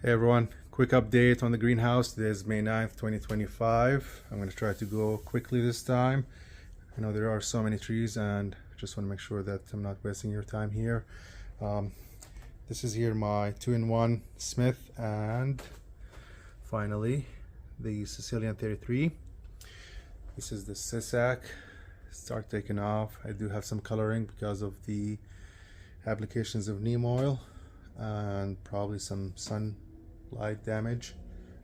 Hey everyone, quick update on the greenhouse. Today is May 9th, 2025. I'm going to try to go quickly this time. I know there are so many trees and I just want to make sure that I'm not wasting your time here. This is here my 2-in-1 Smith and finally the Sicilian 33. This is the Sisac. Start taking off. I do have some coloring because of the applications of neem oil and probably some sunlight damage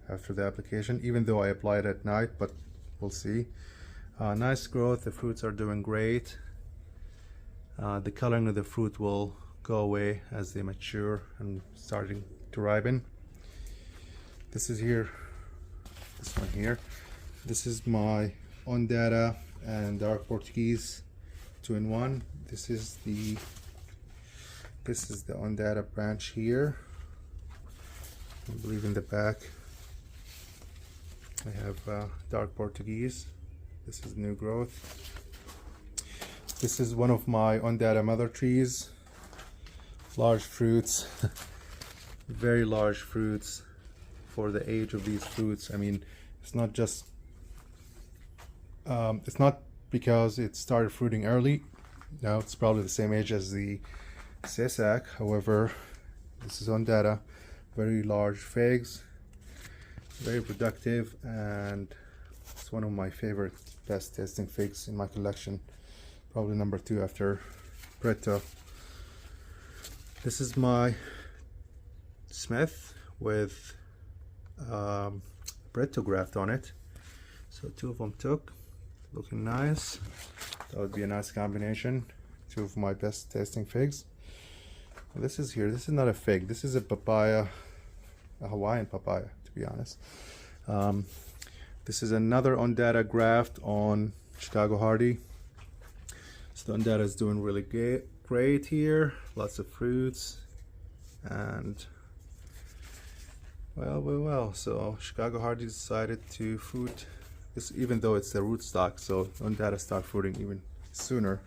after the application, even though I applied at night, but we'll see. Nice growth. The fruits are doing great. The coloring of the fruit will go away as they mature and starting to ripen. This is here, this one here. This is my Ondata and Dark Portuguese 2-in-1. This is the Ondata branch here. I believe in the back I have Dark Portuguese. This is new growth. This is one of my Ondata mother trees. Large fruits, very large fruits for the age of these fruits. I mean, it's not just it's not because it started fruiting early. No, it's probably the same age as the Sisac. However, this is Ondata, very large figs, very productive, and it's one of my favorite, best tasting figs in my collection. Probably number 2 after Bretto. This is my Smith with Bretto graft on it. So 2 of them took, looking nice. That would be a nice combination. 2 of my best tasting figs. This is here. This is not a fig. This is a papaya, a Hawaiian papaya, to be honest. This is another Ondata graft on Chicago Hardy. So the Ondata is doing really great here. Lots of fruits and well. So Chicago Hardy decided to fruit this, even though it's the rootstock. So Ondata start fruiting even sooner.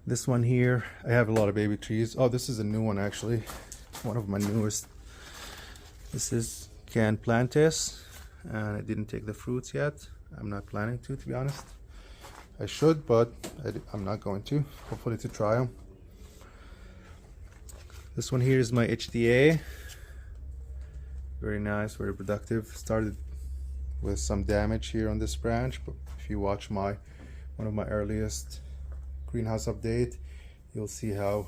This one here, I have a lot of baby trees. Oh, this is a new one actually, one of my newest. This is Can Plantis, and I didn't take the fruits yet. I'm not planning to be honest. I should, but I'm not going to. Hopefully to try them. This one here is my HDA. Very nice, very productive. Started with some damage here on this branch, but if you watch one of my earliest greenhouse update, you'll see how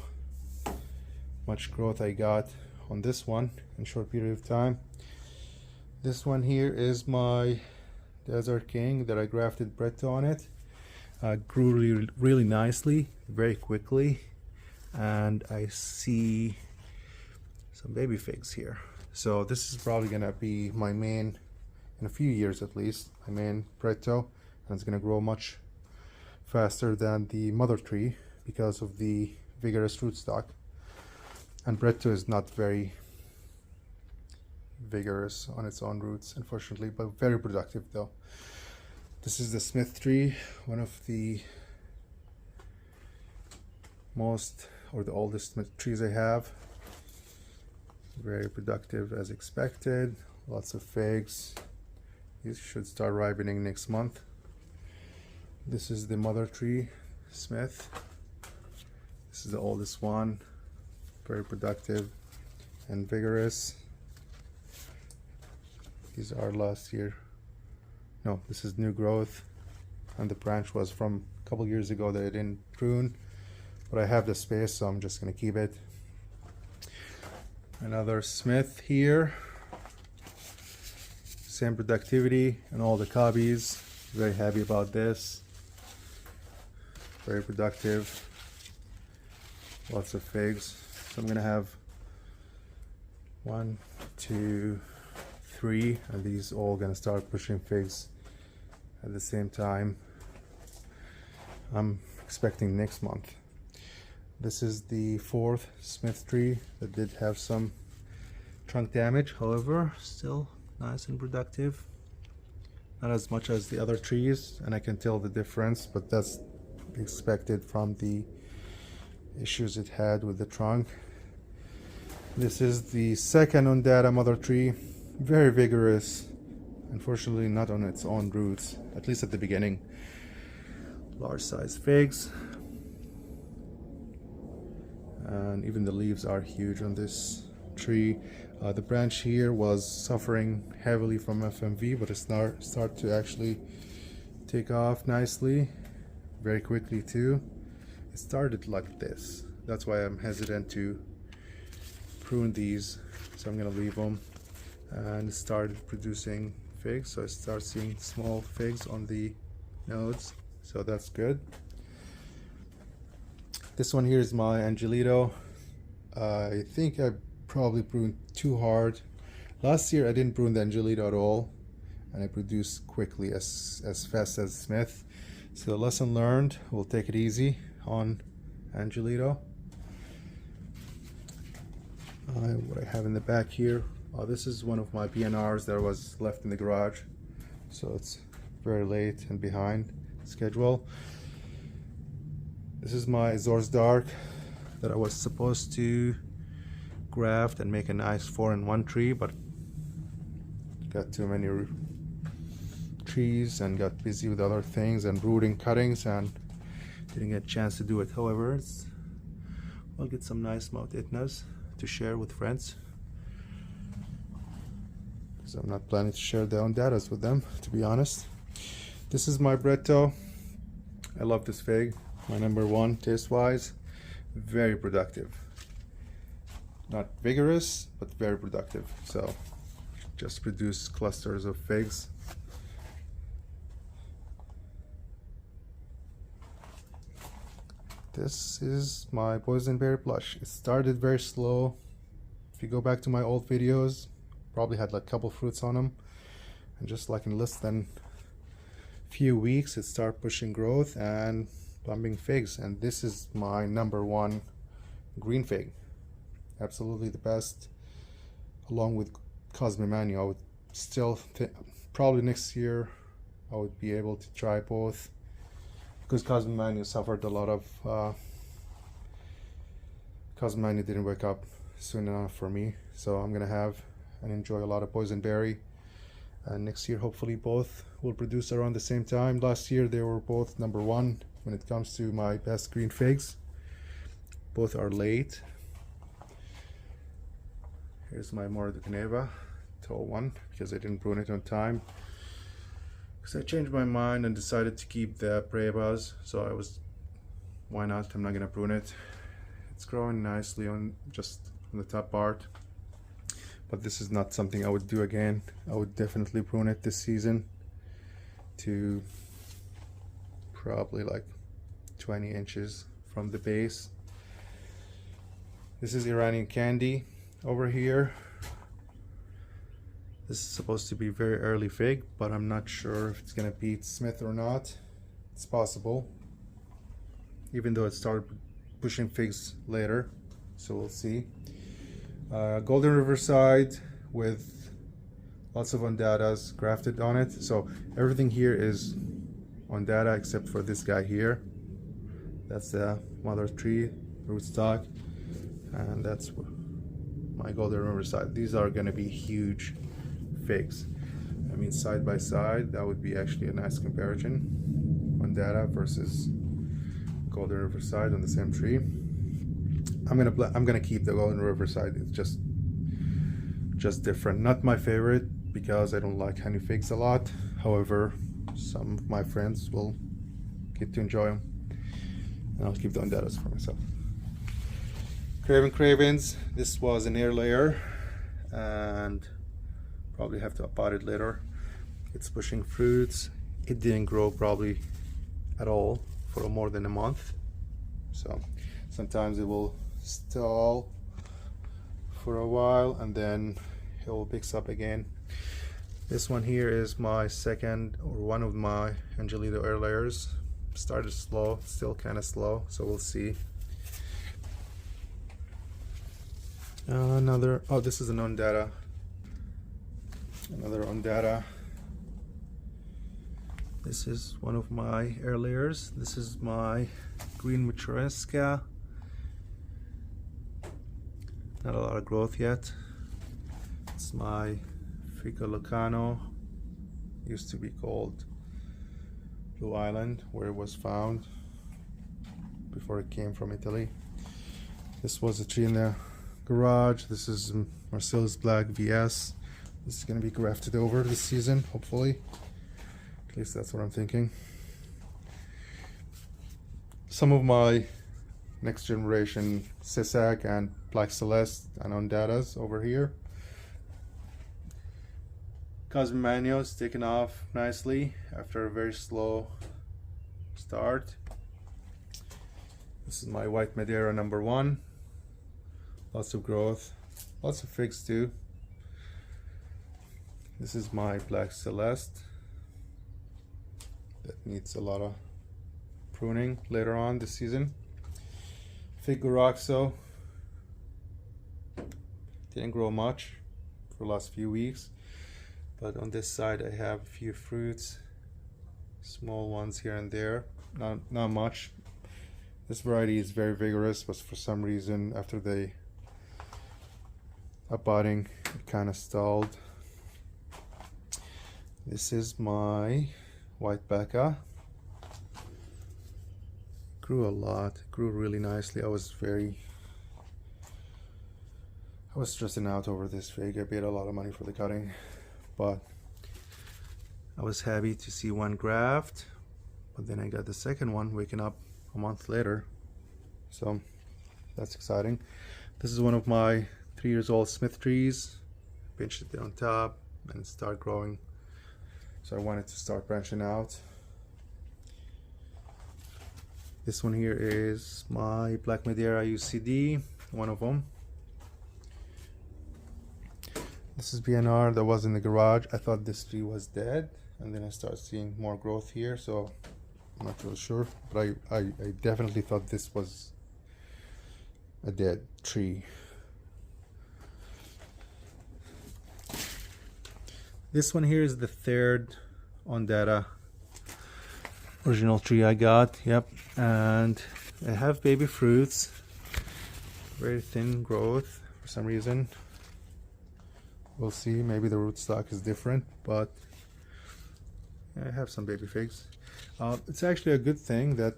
much growth I got on this one in a short period of time. This one here is my Desert King that I grafted Bretto on it. Grew really nicely, very quickly, and I see some baby figs here. So this is probably gonna be my main, in a few years at least, my main Bretto, and it's gonna grow much faster than the mother tree because of the vigorous rootstock. And Bretto is not very vigorous on its own roots, unfortunately, but very productive though. This is the Smith tree, one of the most or the oldest trees I have. Very productive as expected. Lots of figs. These should start ripening next month. This is the mother tree, Smith. This is the oldest one. Very productive and vigorous. These are last year. No, this is new growth, and the branch was from a couple years ago that I didn't prune, but I have the space, so I'm just gonna keep it. Another Smith here. Same productivity and all the cobbies. Very happy about this. Very productive. Lots of figs. So I'm gonna have 1, 2, 3, and these all gonna start pushing figs at the same time. I'm expecting next month. This is the 4th Smith tree that did have some trunk damage, however still nice and productive. Not as much as the other trees, and I can tell the difference, but that's expected from the issues it had with the trunk. This is the second Undata mother tree, very vigorous. Unfortunately not on its own roots, at least at the beginning. Large size figs, and even the leaves are huge on this tree. The branch here was suffering heavily from FMV, but it's now start to actually take off nicely, very quickly too. It started like this. That's why I'm hesitant to prune these, so I'm gonna leave them. And it started producing figs, so I start seeing small figs on the nodes, so that's good. This one here is my Angelito. I think I probably pruned too hard. Last year I didn't prune the Angelito at all, and I produced quickly, as fast as Smith. So lesson learned, we'll take it easy on Angelito. What I have in the back here, this is one of my PNRs that was left in the garage, so it's very late and behind schedule. This is my Azores Dark that I was supposed to graft and make a nice 4-in-1 tree, but got too many trees and got busy with other things and rooting cuttings and didn't get a chance to do it. However, I'll get some nice Mount Etnas to share with friends, because I'm not planning to share their own data with them, to be honest. This is my Bretto. I love this fig, my number one taste wise. Very productive, not vigorous but very productive, so just produce clusters of figs. This is my boysenberry blush. It started very slow. If you go back to my old videos, probably had like a couple fruits on them, and just like in less than a few weeks it started pushing growth and plumbing figs. And this is my number one green fig, absolutely the best, along with Cosmemanu. I would still probably next year I would be able to try both, because Cosmemanu suffered a lot of Cosmemanu didn't wake up soon enough for me, so I'm gonna have and enjoy a lot of boysenberry, and next year hopefully both will produce around the same time. Last year they were both number one when it comes to my best green figs. Both are late. Here's my Mora de Caneva, tall one, because I didn't prune it on time, because I changed my mind and decided to keep the Prebas. So I was, why not, I'm not gonna prune it. It's growing nicely on just on the top part, but this is not something I would do again. I would definitely prune it this season to probably like 20 inches from the base. This is Iranian Candy over here. This is supposed to be very early fig, but I'm not sure if it's gonna beat Smith or not. It's possible, even though it started pushing figs later, so we'll see. Golden Riverside with lots of Ondatas grafted on it, so everything here is Ondata except for this guy here. That's the mother tree rootstock, and that's my Golden Riverside. These are going to be huge figs. I mean, side by side, that would be actually a nice comparison. Ondata versus Golden Riverside on the same tree. I'm gonna keep the Golden Riverside. It's just different. Not my favorite, because I don't like honey figs a lot. However, some of my friends will get to enjoy them, and I'll keep the Ondatas for myself. Cravens. This was an air layer, and probably have to pot it later. It's pushing fruits. It didn't grow probably at all for more than a month, so sometimes it will stall for a while and then it will pick up again. This one here is my second, or one of my Angelito air layers. Started slow, still kind of slow, so we'll see. This is an Ondata. Another Ondata. This is one of my air layers. This is my green Machureska. Not a lot of growth yet. It's my Fico Lucano. Used to be called Blue Island, where it was found before it came from Italy. This was a tree in the garage. This is Marcellus Black VS. This is going to be grafted over this season, hopefully. At least that's what I'm thinking. Some of my next generation Cisac and Black Celeste and Ondatas over here. Cosmanios taken off nicely after a very slow start. This is my White Madeira #1. Lots of growth, lots of figs too. This is my Black Celeste that needs a lot of pruning later on this season. Fig Goroxo didn't grow much for the last few weeks, but on this side I have a few fruits, small ones here and there, not much. This variety is very vigorous, but for some reason after the budding it kind of stalled. This is my White Becca. Grew a lot, grew really nicely. I was stressing out over this fig. I paid a lot of money for the cutting, but I was happy to see one graft, but then I got the second one waking up a month later, so that's exciting. This is one of my 3 years old Smith trees. Pinched it on top and it started growing, so I wanted to start branching out. This one here is my Black Madeira UCD, one of them. This is BNR that was in the garage. I thought this tree was dead, and then I started seeing more growth here, so I'm not really sure, but I definitely thought this was a dead tree. This one here is the third Ondata original tree I got. Yep, and I have baby fruits, very thin growth for some reason. We'll see, maybe the rootstock is different, but I have some baby figs. It's actually a good thing that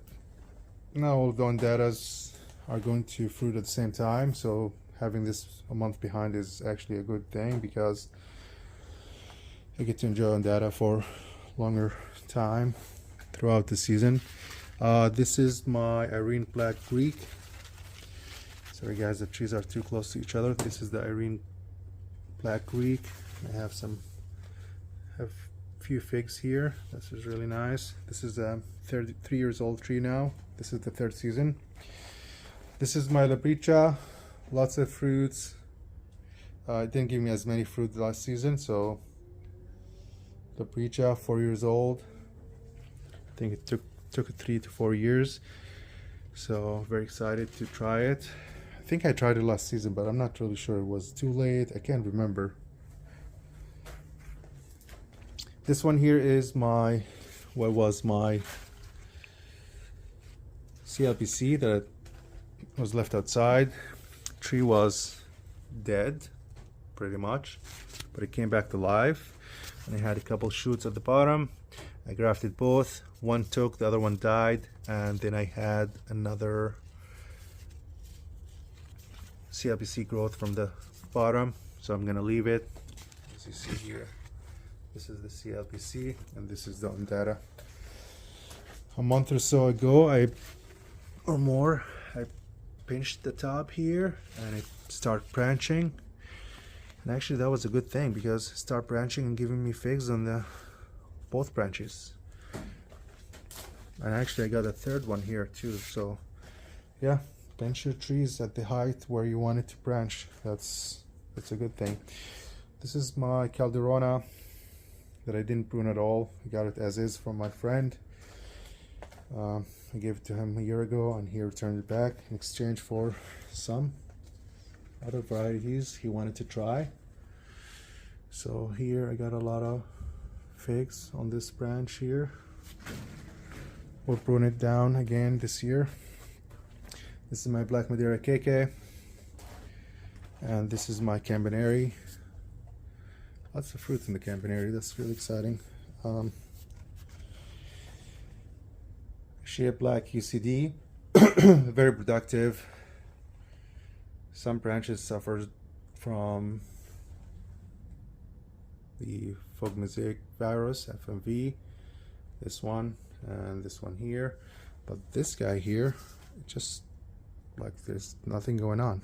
now all the Ondatas are going to fruit at the same time, so having this a month behind is actually a good thing because I get to enjoy Ondata for longer time throughout the season. This is my Irene Black Greek. Sorry guys, the trees are too close to each other. This is the Irene Black Greek. I have a few figs here. This is really nice. This is a 3 years old tree now. This is the 3rd season. This is my Labrica. Lots of fruits. It didn't give me as many fruit last season, so Labrica, 4 years old. I think it took 3 to 4 years, so very excited to try it. I think I tried it last season, but I'm not really sure. It was too late. I can't remember. This one here is what was my CLPC that was left outside. Tree was dead pretty much, but it came back to life, and I had a couple shoots at the bottom. I grafted both. One took, the other one died, and then I had another CLPC growth from the bottom, so I'm gonna leave it. As you see here, this is the CLPC and this is the Ondata. A month or so ago, I pinched the top here and it started branching, and actually that was a good thing because it started branching and giving me figs on the both branches, and actually I got a third one here too. So yeah, pinch your trees at the height where you want it to branch. That's a good thing. This is my Calderona that I didn't prune at all. I got it as is from my friend. I gave it to him a year ago and he returned it back in exchange for some other varieties he wanted to try. So here I got a lot of figs on this branch here. We'll prune it down again this year. This is my Black Madeira KK, And this is my Campaneri. Lots of fruits in the Campaneri, that's really exciting. Shea Black UCD, very productive. Some branches suffer from the fog mosaic virus, FMV, this one and this one here, but this guy here, it just like there's nothing going on.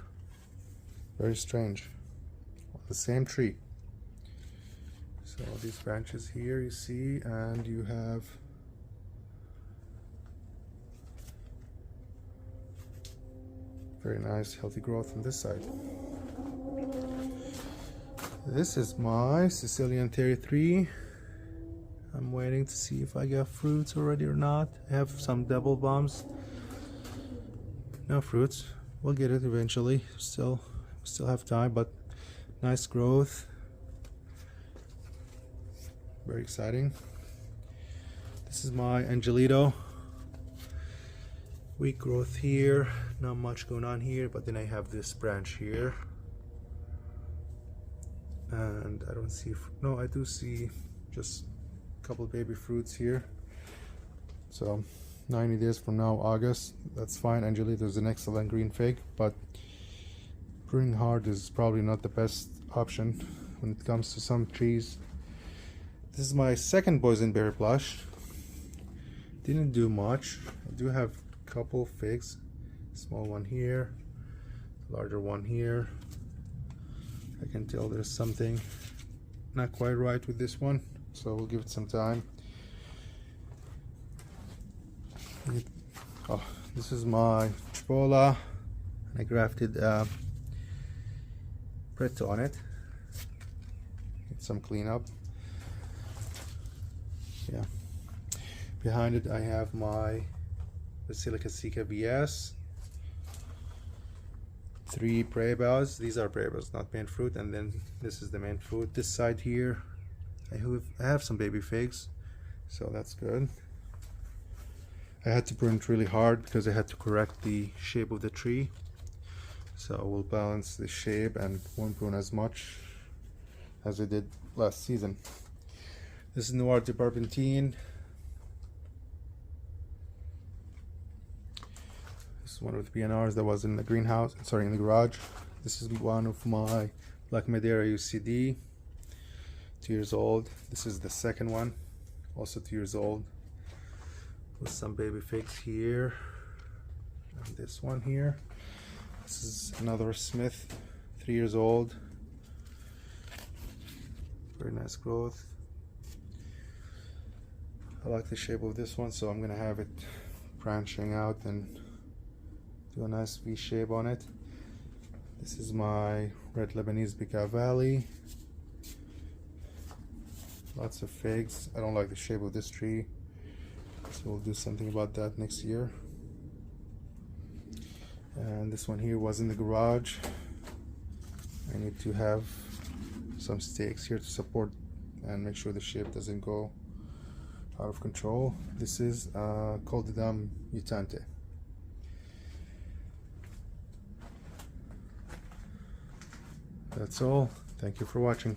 Very strange. On the same tree. So these branches here you see, and you have very nice healthy growth on this side. This is my Sicilian Terry 3. I'm waiting to see if I get fruits already or not. I have some double bombs. No fruits. We'll get it eventually. Still have time, but nice growth. Very exciting. This is my Angelito. Weak growth here. Not much going on here, but then I have this branch here. And I don't see, no, I do see just a couple baby fruits here. So 90 days from now, August, that's fine. Angelito is an excellent green fig, but pruning hard is probably not the best option when it comes to some trees. This is my second boysenberry blush. Didn't do much. I do have a couple figs. Small one here, larger one here. I can tell there's something not quite right with this one, so we'll give it some time. Oh, this is my Chipola, and I grafted Pretto on it. Get some cleanup. Yeah. Behind it I have my Basilica Sica VS. 3 Brabas. These are Brabas, not main fruit, and then this is the main fruit. This side here I have some baby figs, so that's good. I had to prune it really hard because I had to correct the shape of the tree, so we'll balance the shape and won't prune as much as I did last season. This is Noir de Barbentine. This is one of the PNRs that was in the greenhouse, sorry, in the garage. This is one of my Black Madeira UCD, 2 years old. This is the second one, also 2 years old, with some baby figs here, and this one here. This is another Smith, 3 years old. Very nice growth. I like the shape of this one, so I'm gonna have it branching out and do a nice V shape on it. This is my red Lebanese Bika Valley. Lots of figs. I don't like the shape of this tree, so we'll do something about that next year. And this one here was in the garage. I need to have some stakes here to support and make sure the shape doesn't go out of control. This is Coldedam Mutante. That's all. Thank you for watching.